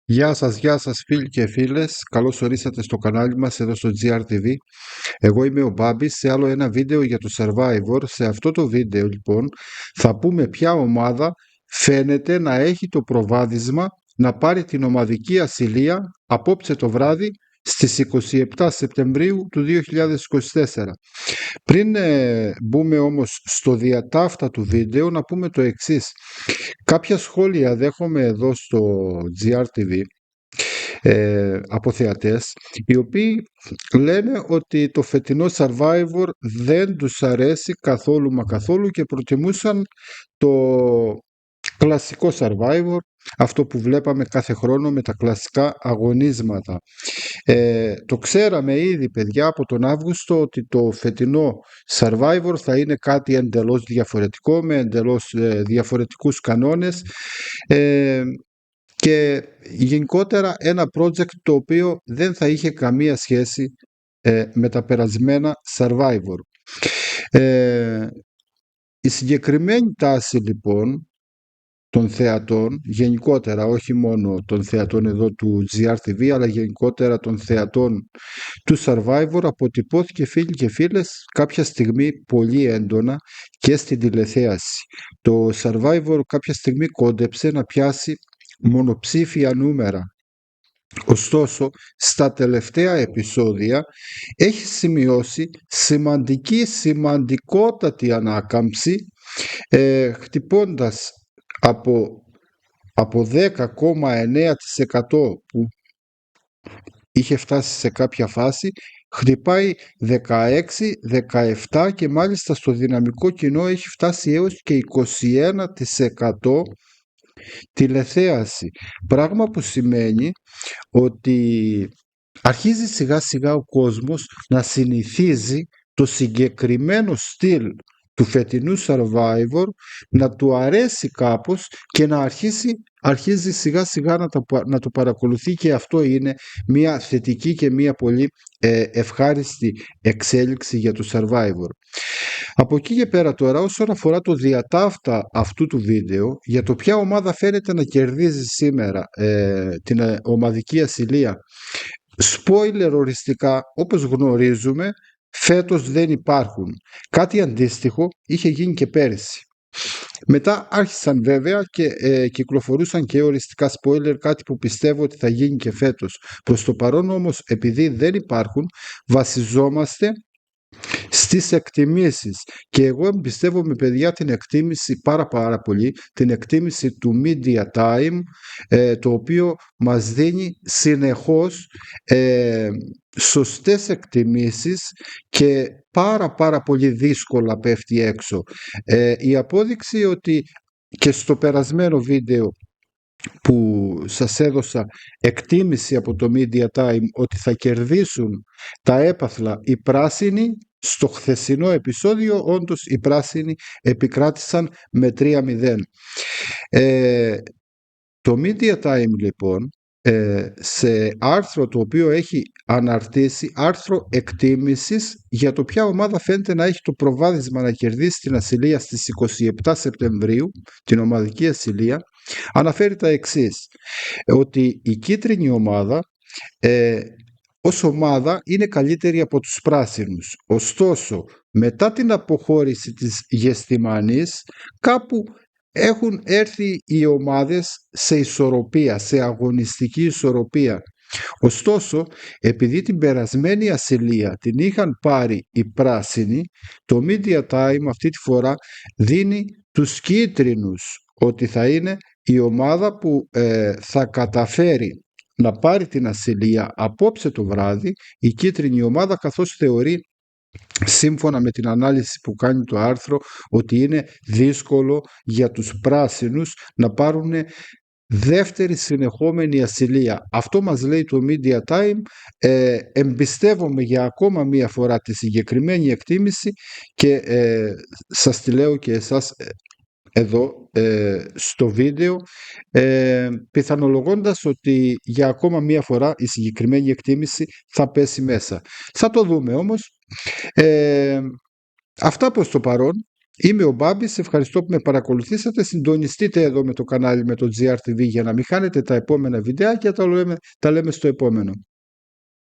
Γεια σας φίλοι και φίλες, καλώς ορίσατε στο κανάλι μας εδώ στο GRTV. Εγώ είμαι ο Μπάμπης σε άλλο ένα βίντεο για το Survivor. Σε αυτό το βίντεο λοιπόν θα πούμε ποια ομάδα φαίνεται να έχει το προβάδισμα να πάρει την ομαδική ασυλία απόψε το βράδυ στις 27 Σεπτεμβρίου του 2024. Πριν μπούμε όμως στο διατάφτα του βίντεο να πούμε το εξής. Κάποια σχόλια δέχομαι εδώ στο GRTV από θεατές, οι οποίοι λένε ότι το φετινό Survivor δεν τους αρέσει καθόλου μα καθόλου και προτιμούσαν το κλασικό Survivor, αυτό που βλέπαμε κάθε χρόνο με τα κλασικά αγωνίσματα. Το ξέραμε ήδη παιδιά από τον Αύγουστο ότι το φετινό Survivor θα είναι κάτι εντελώς διαφορετικό με εντελώς διαφορετικούς κανόνες και γενικότερα ένα project το οποίο δεν θα είχε καμία σχέση με τα περασμένα Survivor. Η συγκεκριμένη τάση λοιπόν των θεατών, γενικότερα όχι μόνο των θεατών εδώ του GRTV αλλά γενικότερα των θεατών του Survivor, αποτυπώθηκε φίλοι και φίλες κάποια στιγμή πολύ έντονα και στην τηλεθέαση. Το Survivor κάποια στιγμή κόντεψε να πιάσει μονοψήφια νούμερα. Ωστόσο, στα τελευταία επεισόδια έχει σημειώσει σημαντικότατη ανάκαμψη, χτυπώντας από 10,9% που είχε φτάσει σε κάποια φάση, χτυπάει 16, 17 και μάλιστα στο δυναμικό κοινό έχει φτάσει έως και 21% τηλεθέαση. Πράγμα που σημαίνει ότι αρχίζει σιγά σιγά ο κόσμος να συνηθίζει το συγκεκριμένο στυλ του φετινού Survivor, να του αρέσει κάπως και να αρχίζει σιγά σιγά να το παρακολουθεί, και αυτό είναι μια θετική και μια πολύ ευχάριστη εξέλιξη για το Survivor. Από εκεί και πέρα τώρα, όσον αφορά το διατάφτα αυτού του βίντεο για το ποια ομάδα φαίνεται να κερδίζει σήμερα την ομαδική ασυλία, spoiler οριστικά, όπως γνωρίζουμε φέτος δεν υπάρχουν. Κάτι αντίστοιχο είχε γίνει και πέρυσι. Μετά άρχισαν βέβαια και κυκλοφορούσαν και οριστικά spoiler, κάτι που πιστεύω ότι θα γίνει και φέτος. Προς το παρόν όμως, επειδή δεν υπάρχουν, βασιζόμαστε στις εκτιμήσεις, και εγώ εμπιστεύομαι παιδιά την εκτίμηση πάρα πολύ, την εκτίμηση του Media Time, το οποίο μας δίνει συνεχώς σωστές εκτιμήσεις και πάρα πολύ δύσκολα πέφτει έξω. Η απόδειξη ότι και στο περασμένο βίντεο που σας έδωσα εκτίμηση από το Media Time ότι θα κερδίσουν τα έπαθλα οι πράσινοι, στο χθεσινό επεισόδιο όντως οι πράσινοι επικράτησαν με 3-0. Το Media Time λοιπόν, σε άρθρο το οποίο έχει αναρτήσει, άρθρο εκτίμησης για το ποια ομάδα φαίνεται να έχει το προβάδισμα να κερδίσει την ασυλία στις 27 Σεπτεμβρίου, την ομαδική ασυλία, αναφέρει τα εξής, ότι η κίτρινη ομάδα ως ομάδα είναι καλύτερη από τους πράσινους. Ωστόσο, μετά την αποχώρηση της Γεστημανής, κάπου έχουν έρθει οι ομάδες σε ισορροπία, σε αγωνιστική ισορροπία. Ωστόσο, επειδή την περασμένη ασυλία την είχαν πάρει οι πράσινοι, το Media Time αυτή τη φορά δίνει τους κίτρινους ότι θα είναι η ομάδα που θα καταφέρει να πάρει την ασυλία απόψε το βράδυ, η κίτρινη ομάδα, καθώς θεωρεί, σύμφωνα με την ανάλυση που κάνει το άρθρο, ότι είναι δύσκολο για τους πράσινους να πάρουν δεύτερη συνεχόμενη ασυλία. Αυτό μας λέει το Media Time. Εμπιστεύομαι για ακόμα μία φορά τη συγκεκριμένη εκτίμηση και σας τη λέω και εσάς εδώ στο βίντεο, πιθανολογώντας ότι για ακόμα μία φορά η συγκεκριμένη εκτίμηση θα πέσει μέσα. Θα το δούμε όμως. Αυτά προς το παρόν. Είμαι ο Μπάμπης, ευχαριστώ που με παρακολουθήσατε. Συντονιστείτε εδώ με το κανάλι με το GRTV για να μην χάνετε τα επόμενα βιντεάκια. Τα λέμε στο επόμενο.